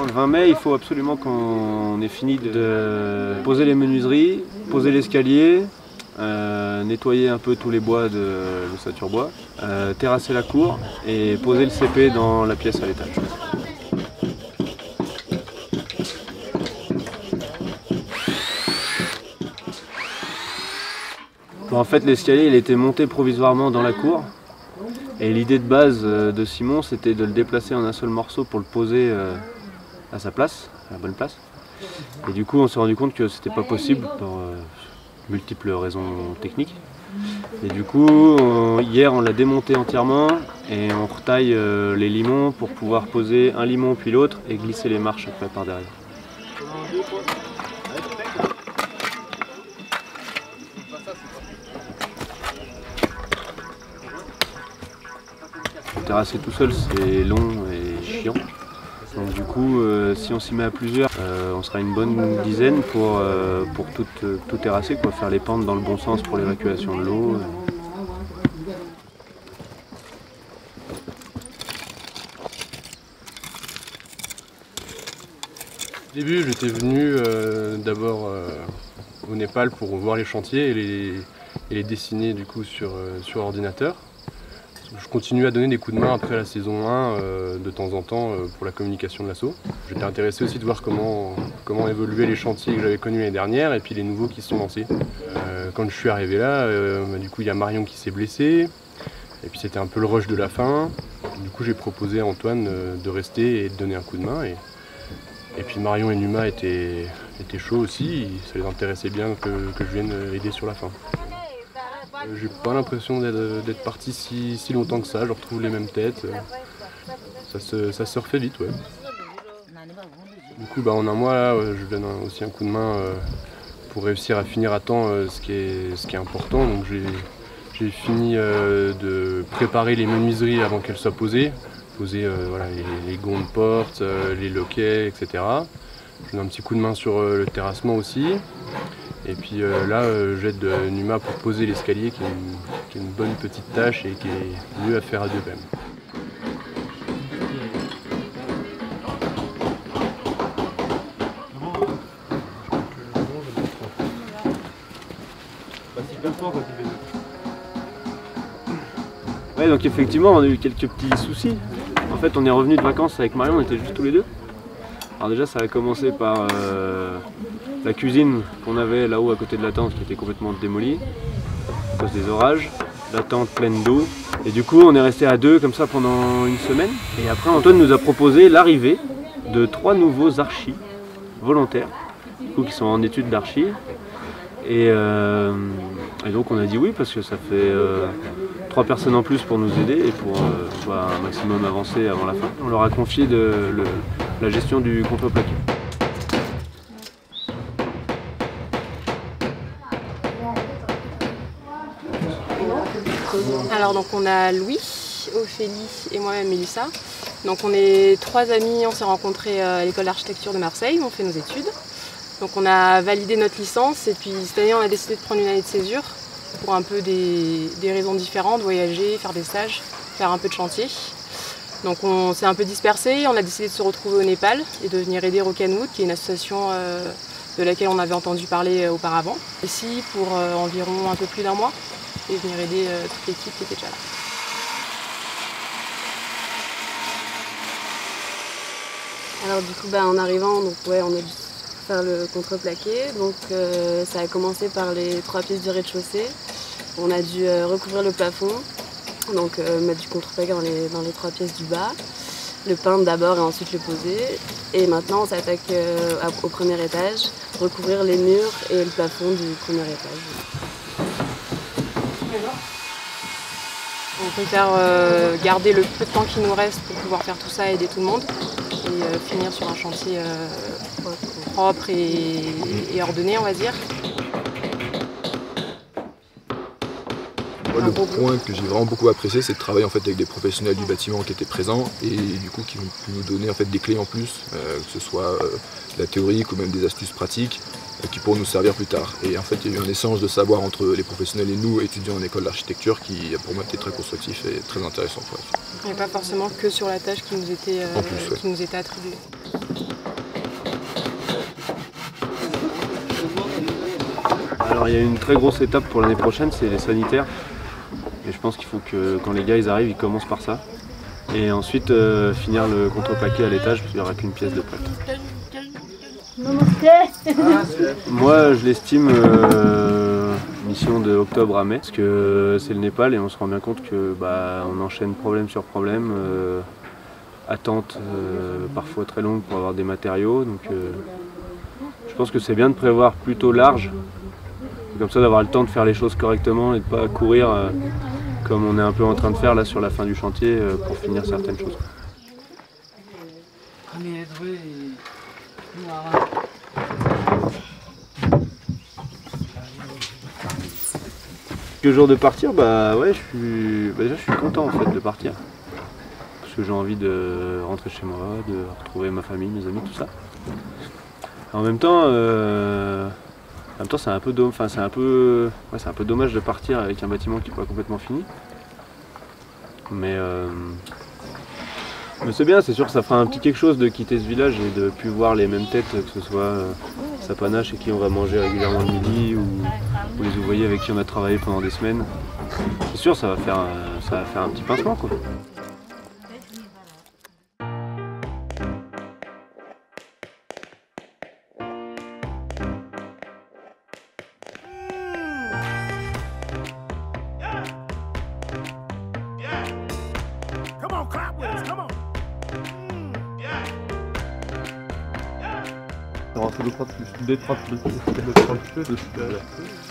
Le 20 mai, il faut absolument qu'on ait fini de poser les menuiseries, poser l'escalier, nettoyer un peu tous les bois de l'ossature-bois, terrasser la cour et poser le CP dans la pièce à l'étage. En fait, l'escalier il était monté provisoirement dans la cour et l'idée de base de Simon c'était de le déplacer en un seul morceau pour le poser à sa place, à la bonne place. Et du coup on s'est rendu compte que c'était pas possible pour multiples raisons techniques. Et du coup hier on l'a démonté entièrement et on retaille les limons pour pouvoir poser un limon puis l'autre et glisser les marches après par derrière. Terrasser tout seul c'est long et chiant. Donc du coup si on s'y met à plusieurs, on sera une bonne dizaine pour tout terrasser, quoi, faire les pentes dans le bon sens pour l'évacuation de l'eau. Au début j'étais venu d'abord au Népal pour voir les chantiers et les dessiner du coup sur ordinateur. Je continue à donner des coups de main après la saison 1 de temps en temps pour la communication de l'asso. J'étais intéressé aussi de voir comment évoluaient les chantiers que j'avais connus l'année dernière et puis les nouveaux qui se sont lancés. Quand je suis arrivé là, du coup il y a Marion qui s'est blessée et puis c'était un peu le rush de la fin. Du coup j'ai proposé à Antoine de rester et de donner un coup de main. Et puis Marion et Numa étaient chauds aussi, ça les intéressait bien que je vienne aider sur la fin. J'ai pas l'impression d'être parti si longtemps que ça, je retrouve les mêmes têtes. Ça se refait vite, ouais. Du coup, en un mois, là, je donne aussi un coup de main pour réussir à finir à temps ce qui est important. Donc j'ai fini de préparer les menuiseries avant qu'elles soient posées. Poser voilà, les gonds de porte, les loquets, etc. Je donne un petit coup de main sur le terrassement aussi. Et puis là, j'aide Numa pour poser l'escalier, qui est une bonne petite tâche et qui est mieux à faire à deux quand même. Ouais, donc effectivement, on a eu quelques petits soucis. En fait, on est revenu de vacances avec Marion, on était juste tous les deux. Alors déjà, ça a commencé par la cuisine qu'on avait là-haut à côté de la tente qui était complètement démolie à cause des orages, la tente pleine d'eau. Et du coup, on est resté à deux comme ça pendant une semaine. Et après, Antoine nous a proposé l'arrivée de 3 nouveaux archis volontaires, du coup, qui sont en études d'archi. Et donc on a dit oui parce que ça fait 3 personnes en plus pour nous aider et pour un maximum avancer avant la fin. On leur a confié la gestion du contreplaqué. Alors donc on a Louis, Ophélie et moi-même Mélissa. Donc on est 3 amis, on s'est rencontrés à l'école d'architecture de Marseille, on fait nos études. Donc on a validé notre licence et puis cette année on a décidé de prendre une année de césure pour un peu des raisons différentes, voyager, faire des stages, faire un peu de chantier. Donc on s'est un peu dispersé, on a décidé de se retrouver au Népal et de venir aider Rocanwood, qui est une association de laquelle on avait entendu parler auparavant. Ici pour environ un peu plus d'1 mois et venir aider toute l'équipe qui était déjà là. Alors du coup en arrivant, donc, ouais, on a dû faire le contreplaqué. Donc ça a commencé par les 3 pièces du rez-de-chaussée. On a dû recouvrir le plafond, donc mettre du contreplaqué dans les 3 pièces du bas, le peindre d'abord et ensuite le poser. Et maintenant on s'attaque au premier étage, recouvrir les murs et le plafond du premier étage. On préfère garder le peu de temps qui nous reste pour pouvoir faire tout ça et aider tout le monde et finir sur un chantier propre et ordonné, on va dire. Le point que j'ai vraiment beaucoup apprécié, c'est de travailler en fait, avec des professionnels du bâtiment qui étaient présents et du coup qui ont pu nous donner en fait, des clés en plus, que ce soit la théorique ou même des astuces pratiques qui pourront nous servir plus tard. Et en fait, il y a eu un échange de savoir entre les professionnels et nous, étudiants en école d'architecture, qui pour moi était très constructif et très intéressant. Et pas forcément que sur la tâche qui nous était attribuée. Alors, il y a une très grosse étape pour l'année prochaine, c'est les sanitaires. Et je pense qu'il faut que quand les gars ils arrivent, ils commencent par ça. Et ensuite finir le contreplaqué à l'étage, parce qu'il n'y aura qu'une pièce de prête. Moi je l'estime mission de octobre à mai, parce que c'est le Népal et on se rend bien compte que on enchaîne problème sur problème, attente parfois très longue pour avoir des matériaux. Donc je pense que c'est bien de prévoir plutôt large, comme ça d'avoir le temps de faire les choses correctement et de ne pas courir comme on est un peu en train de faire là sur la fin du chantier pour finir certaines choses. Le jour de partir, ouais, déjà je suis content en fait de partir. Parce que j'ai envie de rentrer chez moi, de retrouver ma famille, mes amis, tout ça. En même temps, c'est un peu dommage de partir avec un bâtiment qui n'est pas complètement fini. Mais c'est bien, c'est sûr que ça fera un petit quelque chose de quitter ce village et de plus voir les mêmes têtes, que ce soit Sapana chez qui on va manger régulièrement le midi ou les ouvriers avec qui on a travaillé pendant des semaines. C'est sûr, ça va faire un petit pincement, quoi.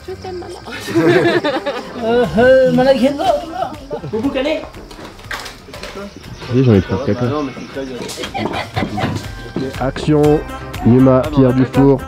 Je t'aime, maman. Allez, j'en ai pris caca. Action, Yuma, Pierre Dufour.